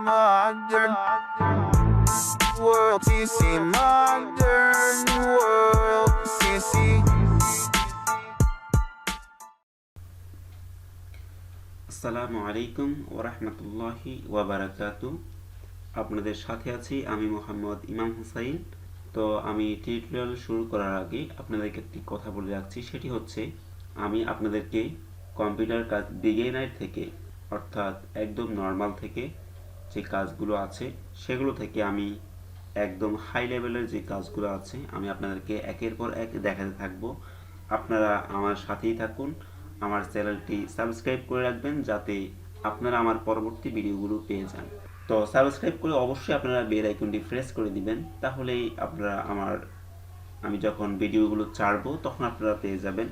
modern world. CC modern world. CC. আসসালামু আলাইকুম ওয়া রাহমাতুল্লাহি ওয়া বারাকাতু। আপনাদের সাথে আছি আমি মোহাম্মদ ইমাম হুসাইন। তো আমি টিউটোরিয়াল শুরু করার আগে আপনাদেরকে একটি কথা বলে রাখছি, সেটি হচ্ছে আমি আপনাদেরকে কম্পিউটার কাজ বিগিনার থেকে, অর্থাৎ একদম নর্মাল থেকে যে কাজগুলো আছে সেগুলো থেকে আমি একদম হাই লেভেলের যে কাজগুলো আছে আমি আপনাদেরকে একের পর এক দেখাতে থাকবো। আপনারা আমার সাথেই থাকুন, আমার চ্যানেলটি সাবস্ক্রাইব করে রাখবেন যাতে আপনারা আমার পরবর্তী ভিডিওগুলো পেয়ে যান। তো সাবস্ক্রাইব করে অবশ্যই আপনারা বেল আইকনটি প্রেস করে দিবেন, তাহলেই আপনারা আমি যখন ভিডিওগুলো ছাড়বো তখন আপনারা পেয়ে যাবেন।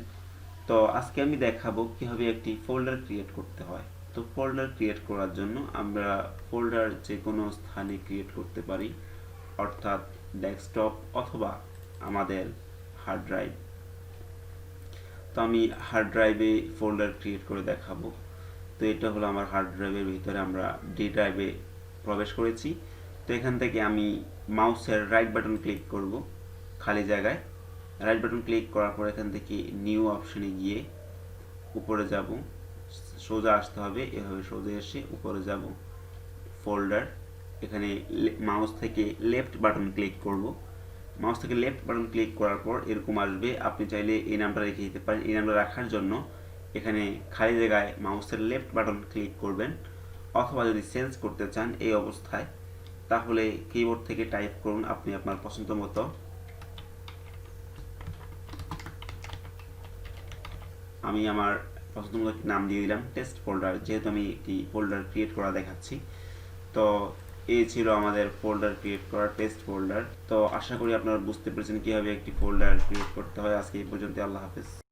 তো আজকে আমি দেখাবো কিভাবে একটি ফোল্ডার ক্রিয়েট করতে হয়। তো ফোল্ডার ক্রিয়েট করার জন্য আমরা ফোল্ডার যে কোনো স্থানে ক্রিয়েট করতে পারি, অর্থাৎ ডেস্কটপ অথবা আমাদের হার্ড ড্রাইভ। তো আমি হার্ড ড্রাইভে ফোল্ডার ক্রিয়েট করে দেখাবো। তো এটা হলো আমার হার্ড ড্রাইভের ভিতরে আমরা ডি ড্রাইভে প্রবেশ করেছি। তো এখান থেকে আমি মাউসের রাইট বাটন ক্লিক করব খালি জায়গায়। রাইট বাটন ক্লিক করার পর এখান থেকে নিউ অপশনে গিয়ে উপরে যাব, সোজা আসতে হবে, এভাবে সোজা এসে উপরে যাব, ফোল্ডার, এখানে মাউস থেকে লেফট বাটন ক্লিক করব। মাউস থেকে লেফট বাটন ক্লিক করার পর এরকম আসবে। আপনি চাইলে এই নামটা রেখে দিতে পারেন। এই নামটা রাখার জন্য এখানে খালি জায়গায় মাউসের লেফট বাটন ক্লিক করবেন, অথবা যদি চেঞ্জ করতে চান এই অবস্থায় তাহলে কিবোর্ড থেকে টাইপ করুন আপনি আপনার পছন্দ মতো। আমি আমার পছন্দ মতো নাম দিয়ে দিলাম টেস্ট ফোল্ডার, যেহেতু আমি একটি ফোল্ডার ক্রিয়েট করা দেখাচ্ছি। তো এই ছিল আমাদের ফোল্ডার ক্রিয়েট করার টেস্ট ফোল্ডার। তো আশা করি আপনারা বুঝতে পেরেছেন কীভাবে একটি ফোল্ডার ক্রিয়েট করতে হয়। আজকে এই পর্যন্ত, আল্লাহ হাফেজ।